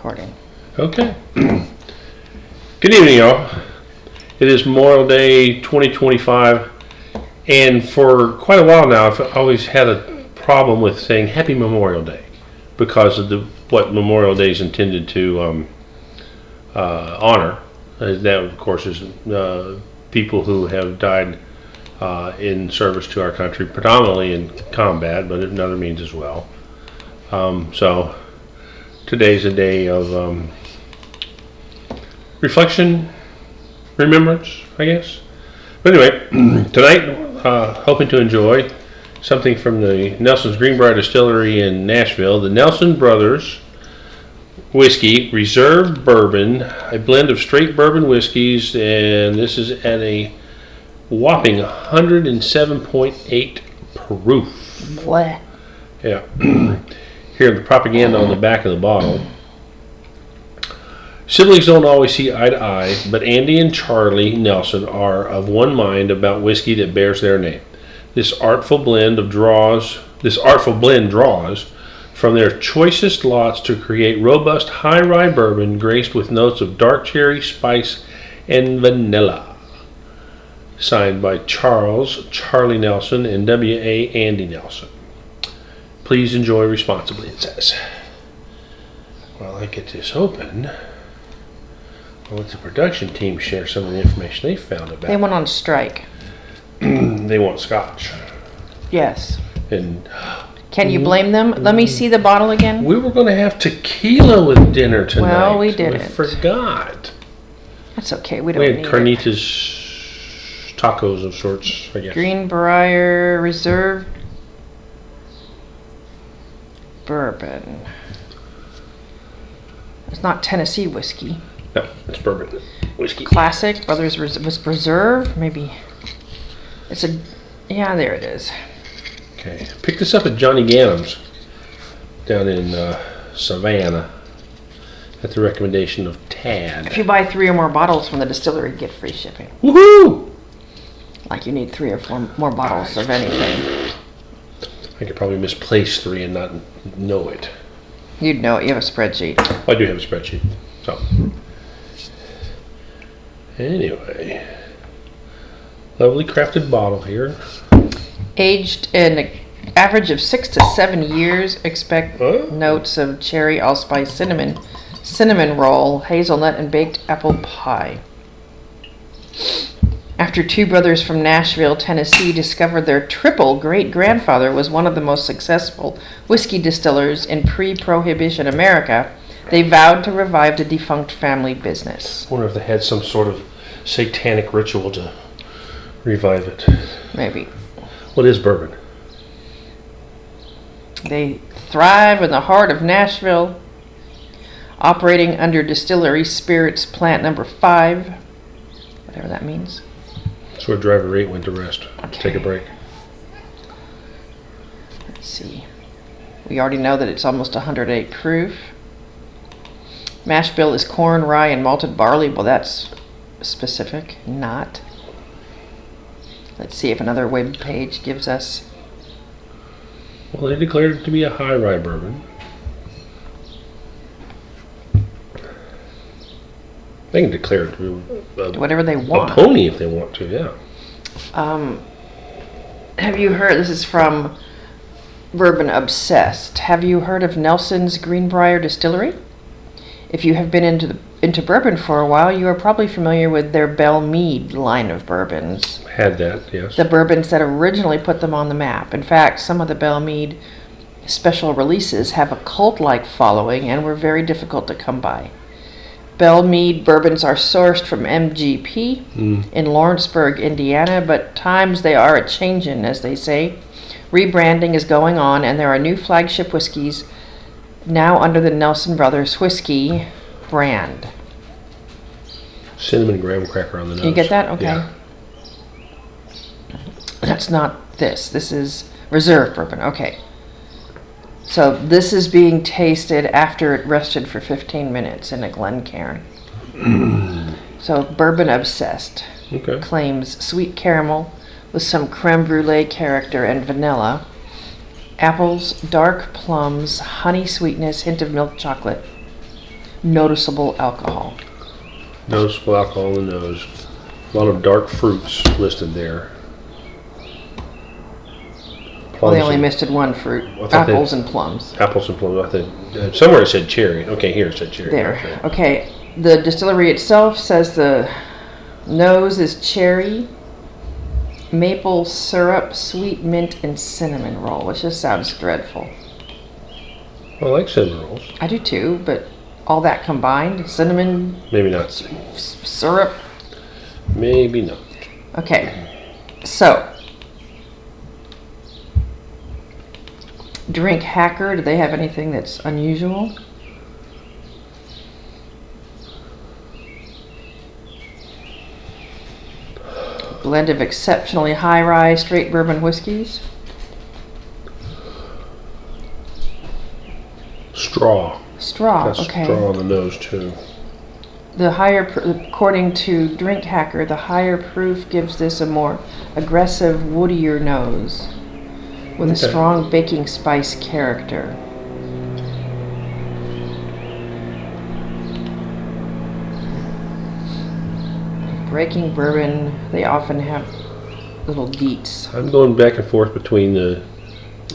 recording. Okay. Good evening, y'all. It is Memorial Day 2025, and for quite a while now, I've always had a problem with saying Happy Memorial Day because of what Memorial Day is intended to honor. That, of course, is people who have died in service to our country, predominantly in combat, but in other means as well. So today's a day of reflection, remembrance, I guess. But anyway, tonight, hoping to enjoy something from the Nelson's Greenbrier Distillery in Nashville, the Nelson Brothers Whiskey Reserve Bourbon, a blend of straight bourbon whiskeys, and this is at a whopping 107.8 proof. What? Yeah. Here, the propaganda on the back of the bottle. Siblings don't always see eye to eye, but Andy and Charlie Nelson are of one mind about whiskey that bears their name. This artful blend draws from their choicest lots to create robust high rye bourbon graced with notes of dark cherry, spice, and vanilla. Signed by Charlie Nelson, and W.A. Andy Nelson. Please enjoy responsibly, it says. While I get this open, I'll let the production team share some of the information they found about it. They went on strike. They want scotch. Yes. And can you blame them? Let me see the bottle again. we were going to have tequila with dinner tonight. Well, we didn't. I forgot. That's okay. We don't We need had carnitas tacos of sorts, I guess. Greenbrier Reserve Bourbon. It's not Tennessee whiskey. No, it's bourbon whiskey. Classic Brothers was Reserve, maybe. It's a, yeah, there it is. Okay, picked this up at Johnnie Ganum's down in Savannah at the recommendation of Tad. If you buy 3 or more bottles from the distillery, get free shipping. Woohoo! Like you need 3 or 4 more bottles of anything. I could probably misplace 3 and not know it. You'd know it. You have a spreadsheet. I do have a spreadsheet. So, anyway, lovely crafted bottle here. Aged an average of 6 to 7 years. Expect notes of cherry, allspice, cinnamon roll, hazelnut, and baked apple pie. After 2 brothers from Nashville, Tennessee discovered their triple great-grandfather was one of the most successful whiskey distillers in pre-Prohibition America, they vowed to revive the defunct family business. I wonder if they had some sort of satanic ritual to revive it. Maybe. What is bourbon? They thrive in the heart of Nashville, operating under Distillery Spirits Plant Number 5, whatever that means. That's where Driver 8 went to rest. Okay. Take a break. Let's see. We already know that it's almost 108 proof. Mash bill is corn, rye, and malted barley. Well, that's specific. Not. Let's see if another web page gives us. Well, they declared it to be a high rye bourbon. They can declare it to be Whatever they want. a pony if they want to, yeah. Have you heard, this is from Bourbon Obsessed. Have you heard of Nelson's Greenbrier Distillery? If you have been into bourbon for a while, you are probably familiar with their Belle Meade line of bourbons. Had that, yes. The bourbons that originally put them on the map. In fact, some of the Belle Meade special releases have a cult-like following and were very difficult to come by. Belle Meade bourbons are sourced from MGP in Lawrenceburg, Indiana, but times they are a-changin', as they say. Rebranding is going on, and there are new flagship whiskeys now under the Nelson Brothers Whiskey brand. Cinnamon graham cracker on the nose. You get that? Okay. Yeah. That's not this. This is Reserve Bourbon. Okay. So this is being tasted after it rested for 15 minutes in a Glencairn. So Bourbon Obsessed claims sweet caramel with some creme brulee character and vanilla, apples, dark plums, honey sweetness, hint of milk chocolate. noticeable alcohol. Noticeable alcohol in the nose. A lot of dark fruits listed there. Well, they only listed one fruit. Apples and plums. Apples and plums. I think somewhere it said cherry. Okay, here it said cherry. There. Right. Okay. The distillery itself says the nose is cherry, maple syrup, sweet mint, and cinnamon roll, which just sounds dreadful. I like cinnamon rolls. I do too, but all that combined, cinnamon, maybe not. Syrup. Maybe not. Okay. So, Drink Hacker, do they have anything that's unusual? Blend of exceptionally high rye straight bourbon whiskeys. Straw. Got okay. Straw on the nose too. The higher, according to Drink Hacker, the higher proof gives this a more aggressive, woodier nose with a strong baking spice character. Breaking bourbon, they often have little deets. I'm going back and forth between the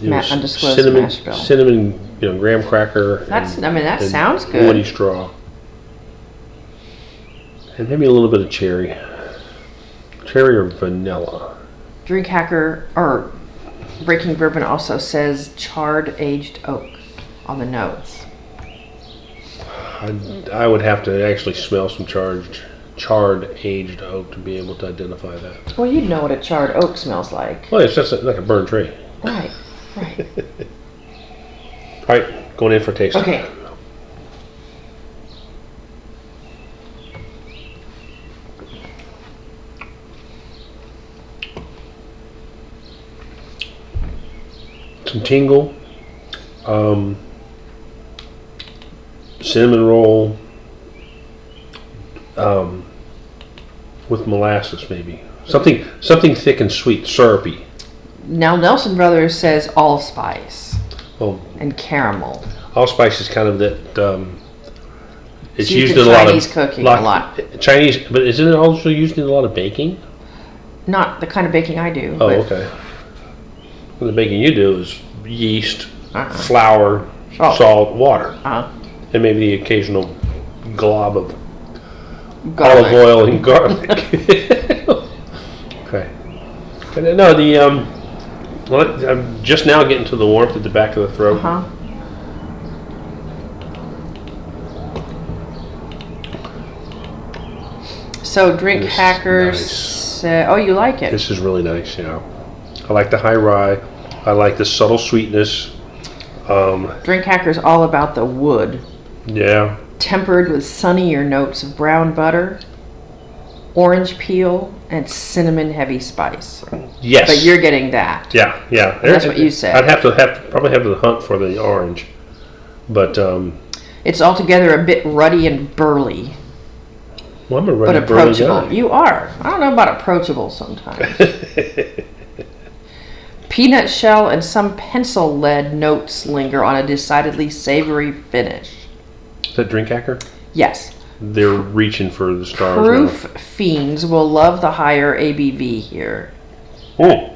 undisclosed mash bill. Cinnamon, graham cracker. That sounds good. Woody straw. And maybe a little bit of cherry. Cherry or vanilla. Drink Hacker, or Breaking Bourbon also says charred aged oak on the nose. I would have to actually smell some charred aged oak to be able to identify that. Well, you'd know what a charred oak smells like. Well, it's just like a burned tree. Right. All right, going in for a taste. Okay. Some tingle, cinnamon roll, with molasses maybe. Something thick and sweet, syrupy. Now Nelson Brothers says allspice and caramel. Allspice is kind of that. It's used in in Chinese cooking a lot. Chinese, but isn't it also used in a lot of baking? Not the kind of baking I do. Oh, okay. Well, the baking you do is yeast, flour, salt, water, and maybe the occasional glob of olive oil and garlic. Okay. No, I'm just now getting to the warmth at the back of the throat. So Drink Hackers, you like it? This is really nice, yeah. I like the high rye. I like the subtle sweetness. Drink Hackers all about the wood. Yeah. Tempered with sunnier notes of brown butter, orange peel, and cinnamon heavy spice. Yes. But you're getting that. Yeah. That's what you said. I'd probably have to hunt for the orange, but it's altogether a bit ruddy and burly. Well, I'm a ruddy, but approachable. Guy. You are. I don't know about approachable sometimes. Peanut shell and some pencil lead notes linger on a decidedly savory finish. Is that Drink Hacker? Yes. They're reaching for the stars. Proof fiends will love the higher ABV here. I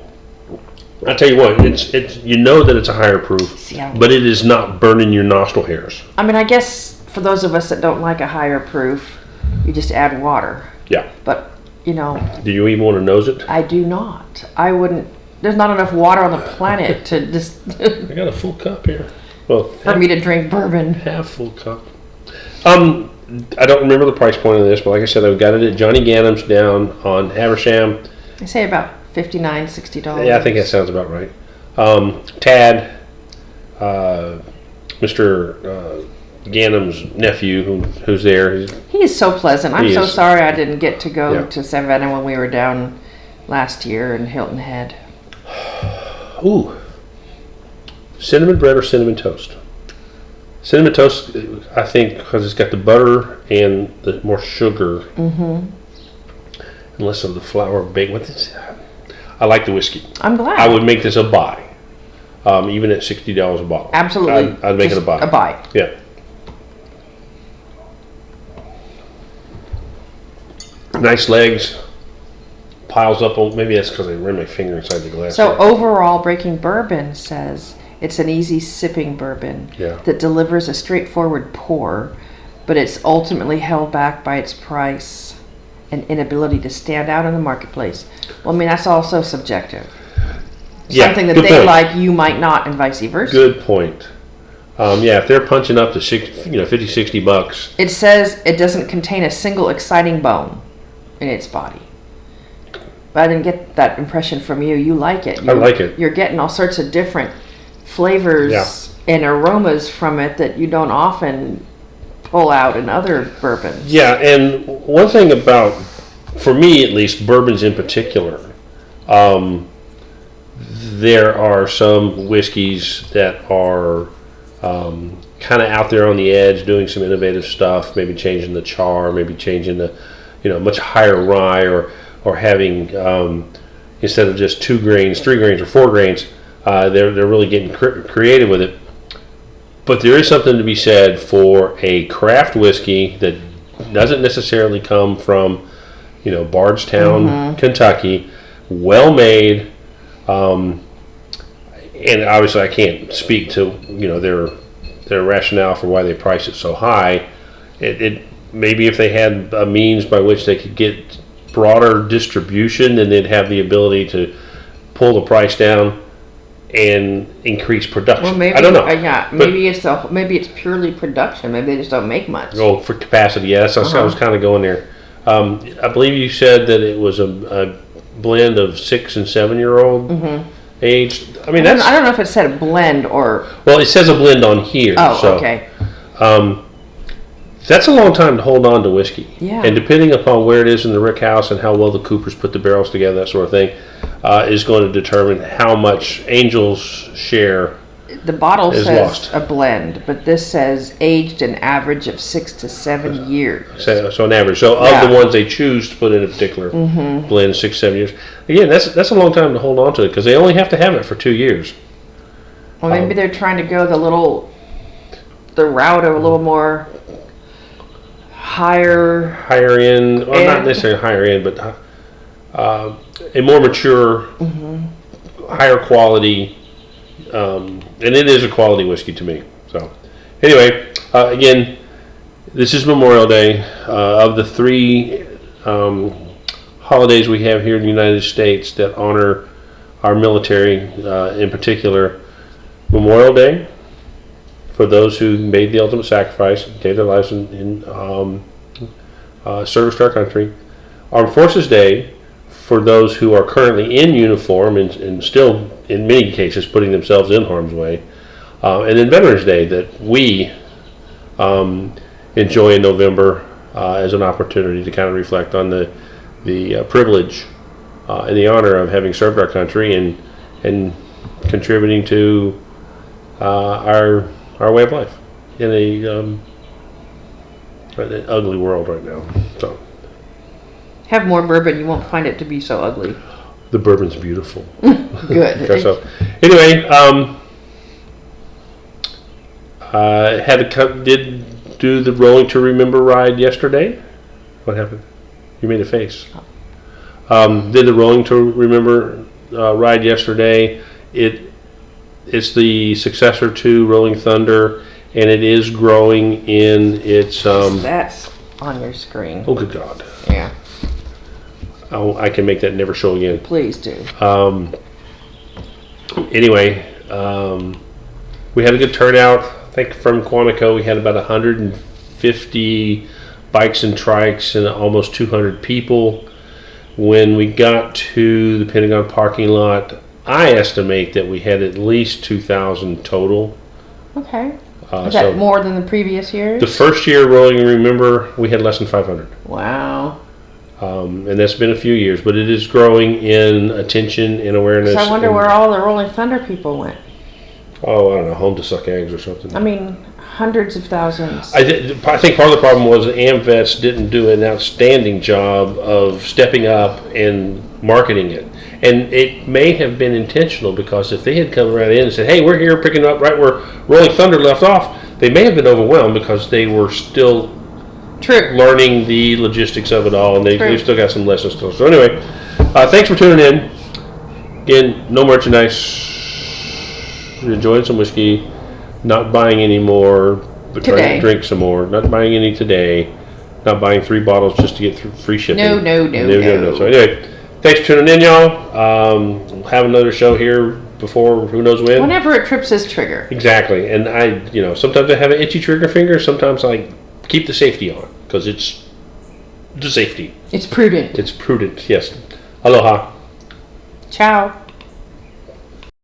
tell you what, it's that it's a higher proof, but it is not burning your nostril hairs. I mean, I guess for those of us that don't like a higher proof, you just add water. Yeah. But do you even want to nose it? I do not. I wouldn't. There's not enough water on the planet to just. I got a full cup here. Well, for me to drink bourbon. Half full cup. I don't remember the price point of this, but like I said, I've got it at Johnnie Ganum's down on Haversham. I say about $59, $60. Yeah, I think that sounds about right. Tad, Mr. Ganum's nephew, who's there. He is so pleasant. I'm so sorry I didn't get to go to Savannah when we were down last year in Hilton Head. Ooh. Cinnamon bread or cinnamon toast? Cinnamon toast, I think, because it's got the butter and the more sugar. Mm-hmm. And less of the flour bacon. I like the whiskey. I'm glad. I would make this a buy. Even at $60 a bottle. Absolutely. I'd make it a buy. A buy. Yeah. Nice legs. Piles up. Maybe that's because I ran my finger inside the glass. So overall, Breaking Bourbon says it's an easy sipping bourbon that delivers a straightforward pour, but it's ultimately held back by its price and inability to stand out in the marketplace. Well, I mean, that's also subjective. Something that they like, you might not, and vice versa. Good point. If they're punching up to $50-$60. It says it doesn't contain a single exciting bone in its body. But I didn't get that impression from you. You like it. I like it. You're getting all sorts of different flavors and aromas from it that you don't often pull out in other bourbons. Yeah, and one thing about, for me at least, bourbons in particular, there are some whiskeys that are kind of out there on the edge, doing some innovative stuff, maybe changing the char, maybe changing the, much higher rye, or having instead of just 2 grains, 3 grains, or 4 grains, they're really getting creative with it. But there is something to be said for a craft whiskey that doesn't necessarily come from, Bardstown, Kentucky, well made. And obviously, I can't speak to their rationale for why they price it so high. It maybe if they had a means by which they could get broader distribution, then they'd have the ability to pull the price down and increase production. Well, maybe, I don't know. Maybe it's purely production. Maybe they just don't make much. Oh, for capacity, yes. I was kind of going there. I believe you said that it was a blend of 6 and 7 year old aged. I mean, I don't know if it said a blend or. Well, it says a blend on here. Oh, so, okay. That's a long time to hold on to whiskey. Yeah. And depending upon where it is in the rick house and how well the coopers put the barrels together, that sort of thing, is going to determine how much Angel's share. The bottle is says lost. A blend, but this says aged an average of 6 to 7 years. So an average. So of the ones they choose to put in a particular blend, 6, 7 years. Again, that's a long time to hold on to it because they only have to have it for 2 years. Well, maybe they're trying to go the route of a little more higher end, or not necessarily higher end, but a more mature, higher quality. And it is a quality whiskey to me. So, anyway, again, this is Memorial Day. Of the 3 holidays we have here in the United States that honor our military, in particular, Memorial Day, for those who made the ultimate sacrifice, gave their lives in service to our country. Armed Forces Day, for those who are currently in uniform and still, in many cases, putting themselves in harm's way. And then Veterans Day, that we enjoy in November as an opportunity to kind of reflect on the privilege and the honor of having served our country and contributing to our way of life in an ugly world right now. So. Have more bourbon, you won't find it to be so ugly. The bourbon's beautiful. Good. So, anyway, did do the Rolling to Remember ride yesterday. What happened? You made a face. Did the Rolling to Remember ride yesterday. It's the successor to Rolling Thunder, and it is growing in its. That's on your screen. Oh, good God. Yeah. Oh, I can make that never show again. Please do. Anyway, we had a good turnout. I think from Quantico we had about 150 bikes and trikes and almost 200 people. When we got to the Pentagon parking lot, I estimate that we had at least 2,000 total. Okay. Is that more than the previous years? The first year Rolling and Remember, we had less than 500. Wow. And that's been a few years, but it is growing in attention and awareness. So I wonder where all the Rolling Thunder people went. Oh, I don't know, home to suck eggs or something. I mean, hundreds of thousands. I think part of the problem was that AmVets didn't do an outstanding job of stepping up and marketing it. And it may have been intentional, because if they had come right in and said, hey, we're here picking up right where Rolling Thunder left off, they may have been overwhelmed because they were still True. learning the logistics of it all, and they've still got some lessons to learn. So anyway, thanks for tuning in. Again, no merchandise. We're enjoying some whiskey. Not buying any more, but trying to drink some more. Not buying any today. Not buying 3 bottles just to get free shipping. No. So anyway, thanks for tuning in, y'all. We'll have another show here before who knows when. Whenever it trips his trigger. Exactly. And sometimes I have an itchy trigger finger. Sometimes I keep the safety on because it's the safety. It's prudent. It's prudent, yes. Aloha. Ciao.